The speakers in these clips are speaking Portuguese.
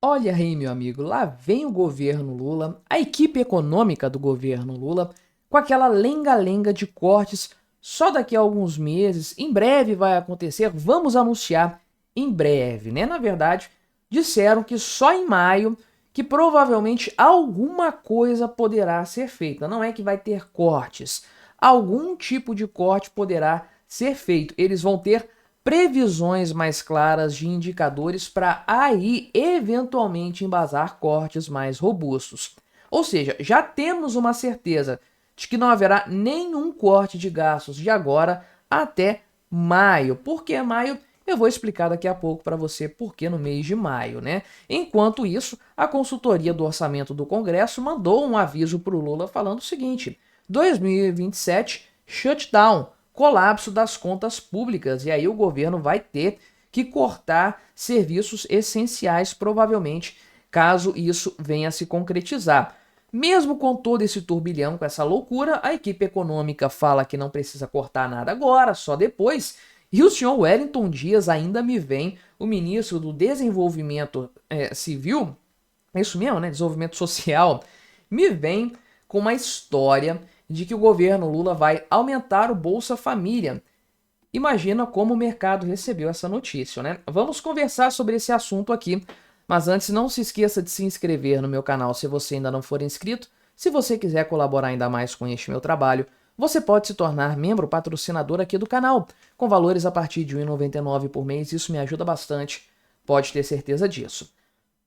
Olha aí, meu amigo, lá vem o governo Lula, a equipe econômica do governo Lula, com aquela lenga-lenga de cortes só daqui a alguns meses. Em breve vai acontecer, vamos anunciar em breve, né? Na verdade, disseram que só em maio que provavelmente alguma coisa poderá ser feita. Não é que vai ter cortes, algum tipo de corte poderá ser feito. Eles vão ter previsões mais claras de indicadores para aí eventualmente embasar cortes mais robustos. Ou seja, já temos uma certeza de que não haverá nenhum corte de gastos de agora até maio. Por que maio? Eu vou explicar daqui a pouco para você por que no mês de maio, né? Enquanto isso, a consultoria do orçamento do Congresso mandou um aviso para o Lula falando o seguinte: 2027 shutdown, colapso das contas públicas, e aí o governo vai ter que cortar serviços essenciais, provavelmente, caso isso venha a se concretizar. Mesmo com todo esse turbilhão, com essa loucura, a equipe econômica fala que não precisa cortar nada agora, só depois. E o senhor Wellington Dias ainda me vem, o ministro do Desenvolvimento Civil, é isso mesmo, né? Desenvolvimento Social, me vem com uma história de que o governo Lula vai aumentar o Bolsa Família. Imagina como o mercado recebeu essa notícia, né? Vamos conversar sobre esse assunto aqui, mas antes não se esqueça de se inscrever no meu canal se você ainda não for inscrito. Se você quiser colaborar ainda mais com este meu trabalho, você pode se tornar membro patrocinador aqui do canal, com valores a partir de R$ 1,99 por mês, isso me ajuda bastante, pode ter certeza disso.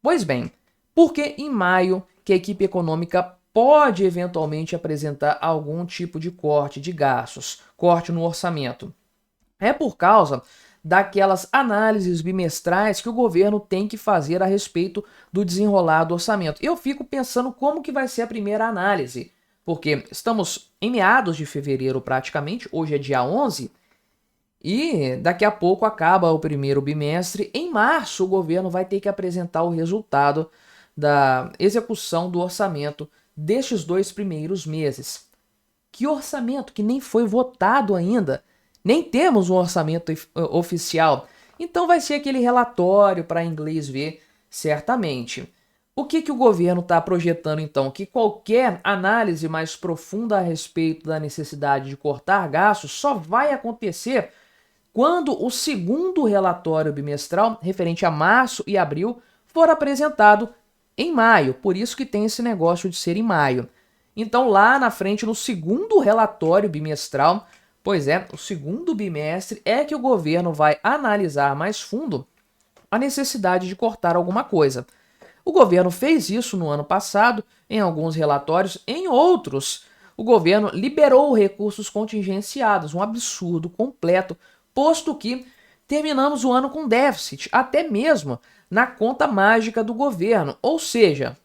Pois bem, porque em maio que a equipe econômica pode eventualmente apresentar algum tipo de corte de gastos, corte no orçamento. É por causa daquelas análises bimestrais que o governo tem que fazer a respeito do desenrolar do orçamento. Eu fico pensando como que vai ser a primeira análise, porque estamos em meados de fevereiro praticamente, hoje é dia 11, e daqui a pouco acaba o primeiro bimestre. Em março, o governo vai ter que apresentar o resultado da execução do orçamento destes 2 primeiros meses. Que orçamento que nem foi votado ainda? Nem temos um orçamento oficial. Então vai ser aquele relatório para inglês ver, certamente. O que o governo está projetando então? Que qualquer análise mais profunda a respeito da necessidade de cortar gastos só vai acontecer quando o segundo relatório bimestral, referente a março e abril, for apresentado em maio. Por isso que tem esse negócio de ser em maio. Então, lá na frente, no segundo relatório bimestral, pois é, o segundo bimestre é que o governo vai analisar mais fundo a necessidade de cortar alguma coisa. O governo fez isso no ano passado, em alguns relatórios, em outros, o governo liberou recursos contingenciados, um absurdo completo, posto que terminamos o ano com déficit, até mesmo na conta mágica do governo. Ou seja,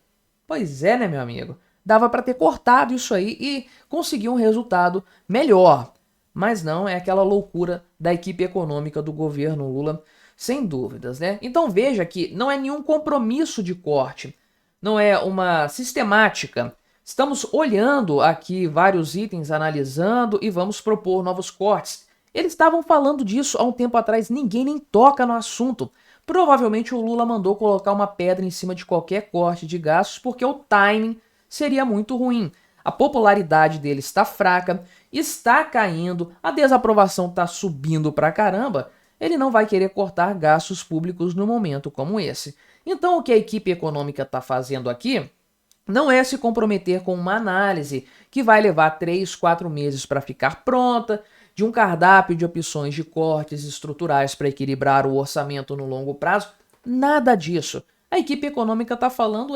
pois é, né, meu amigo? Dava para ter cortado isso aí e conseguir um resultado melhor. Mas não, é aquela loucura da equipe econômica do governo Lula, sem dúvidas, né? Então veja que não é nenhum compromisso de corte, não é uma sistemática. Estamos olhando aqui vários itens, analisando e vamos propor novos cortes. Eles estavam falando disso há um tempo atrás, ninguém nem toca no assunto. Provavelmente o Lula mandou colocar uma pedra em cima de qualquer corte de gastos porque o timing seria muito ruim. A popularidade dele está fraca, está caindo, a desaprovação está subindo pra caramba. Ele não vai querer cortar gastos públicos num momento como esse. Então o que a equipe econômica está fazendo aqui não é se comprometer com uma análise que vai levar 3, 4 meses para ficar pronta, de um cardápio de opções de cortes estruturais para equilibrar o orçamento no longo prazo. Nada disso. A equipe econômica está falando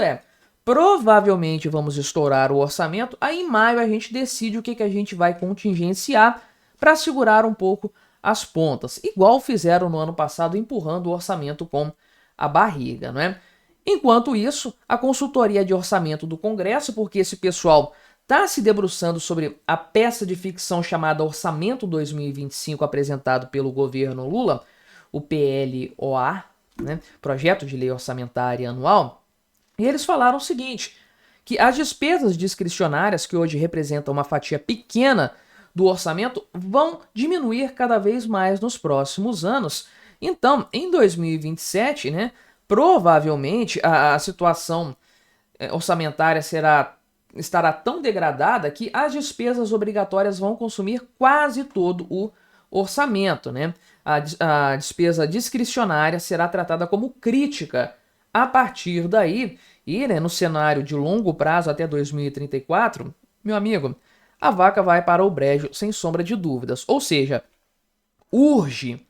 provavelmente vamos estourar o orçamento, aí em maio a gente decide o que a gente vai contingenciar para segurar um pouco as pontas, igual fizeram no ano passado empurrando o orçamento com a barriga, não é? Enquanto isso, a consultoria de orçamento do Congresso, porque esse pessoal está se debruçando sobre a peça de ficção chamada Orçamento 2025 apresentado pelo governo Lula, o PLOA, né, Projeto de Lei Orçamentária Anual, e eles falaram o seguinte, que as despesas discricionárias, que hoje representam uma fatia pequena do orçamento, vão diminuir cada vez mais nos próximos anos. Então, em 2027, né, provavelmente a situação orçamentária estará tão degradada que as despesas obrigatórias vão consumir quase todo o orçamento, né? A despesa discricionária será tratada como crítica a partir daí, e né, no cenário de longo prazo até 2034, meu amigo, a vaca vai para o brejo sem sombra de dúvidas. Ou seja, urge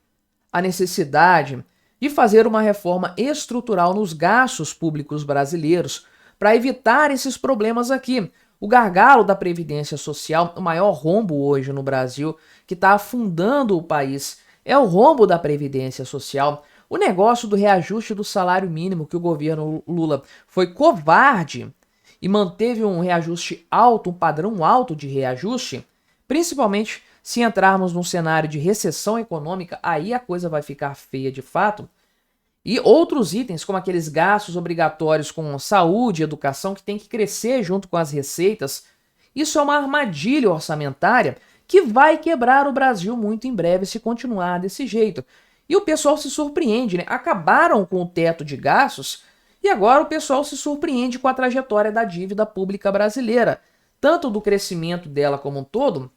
a necessidade de fazer uma reforma estrutural nos gastos públicos brasileiros para evitar esses problemas aqui. O gargalo da Previdência Social, o maior rombo hoje no Brasil, que está afundando o país, é o rombo da Previdência Social. O negócio do reajuste do salário mínimo, que o governo Lula foi covarde e manteve um reajuste alto, um padrão alto de reajuste, principalmente se entrarmos num cenário de recessão econômica, aí a coisa vai ficar feia de fato. E outros itens, como aqueles gastos obrigatórios com saúde e educação, que tem que crescer junto com as receitas, isso é uma armadilha orçamentária que vai quebrar o Brasil muito em breve se continuar desse jeito. E o pessoal se surpreende, né? Acabaram com o teto de gastos e agora o pessoal se surpreende com a trajetória da dívida pública brasileira, tanto do crescimento dela como um todo,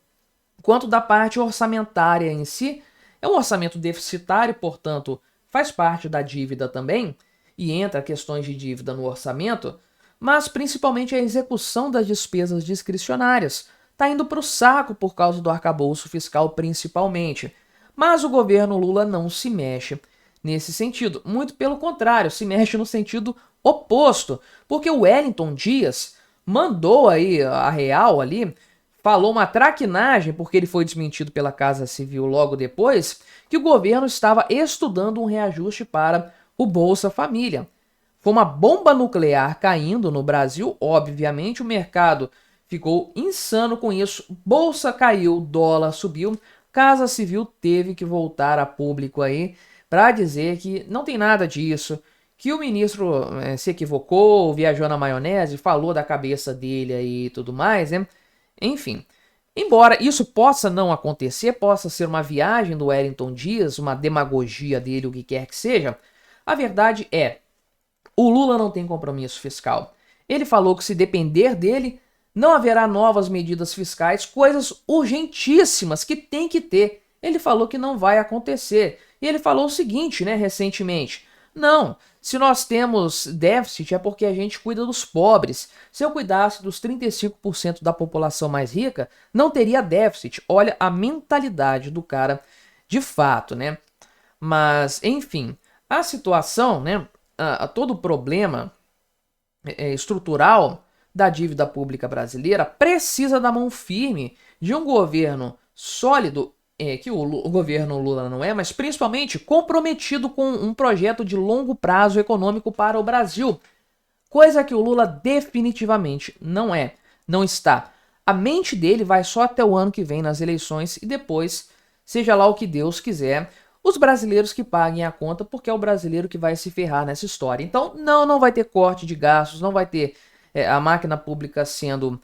quanto da parte orçamentária em si. É um orçamento deficitário, portanto, faz parte da dívida também, e entra questões de dívida no orçamento, mas principalmente a execução das despesas discricionárias. Está indo para o saco por causa do arcabouço fiscal principalmente. Mas o governo Lula não se mexe nesse sentido. Muito pelo contrário, se mexe no sentido oposto. Porque o Wellington Dias mandou aí a real ali, falou uma traquinagem, porque ele foi desmentido pela Casa Civil logo depois, que o governo estava estudando um reajuste para o Bolsa Família. Foi uma bomba nuclear caindo no Brasil, obviamente o mercado ficou insano com isso, bolsa caiu, dólar subiu, Casa Civil teve que voltar a público aí para dizer que não tem nada disso, que o ministro se equivocou, viajou na maionese, falou da cabeça dele aí e tudo mais, né? Enfim, embora isso possa não acontecer, possa ser uma viagem do Wellington Dias, uma demagogia dele, o que quer que seja, a verdade é, o Lula não tem compromisso fiscal. Ele falou que se depender dele, não haverá novas medidas fiscais, coisas urgentíssimas que tem que ter. Ele falou que não vai acontecer. E ele falou o seguinte, né, recentemente. Não, se nós temos déficit é porque a gente cuida dos pobres. Se eu cuidasse dos 35% da população mais rica, não teria déficit. Olha a mentalidade do cara de fato, né? Mas, enfim, a situação, né, todo o problema estrutural da dívida pública brasileira precisa da mão firme de um governo sólido, que o governo Lula não é, mas principalmente comprometido com um projeto de longo prazo econômico para o Brasil, coisa que o Lula definitivamente não é, não está. A mente dele vai só até o ano que vem nas eleições e depois, seja lá o que Deus quiser, os brasileiros que paguem a conta, porque é o brasileiro que vai se ferrar nessa história. Então, não vai ter corte de gastos, não vai ter a máquina pública sendo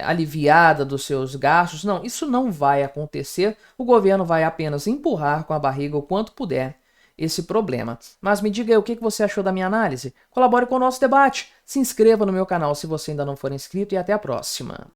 aliviada dos seus gastos. Não, isso não vai acontecer. O governo vai apenas empurrar com a barriga o quanto puder esse problema. Mas me diga aí o que você achou da minha análise. Colabore com o nosso debate. Se inscreva no meu canal se você ainda não for inscrito e até a próxima.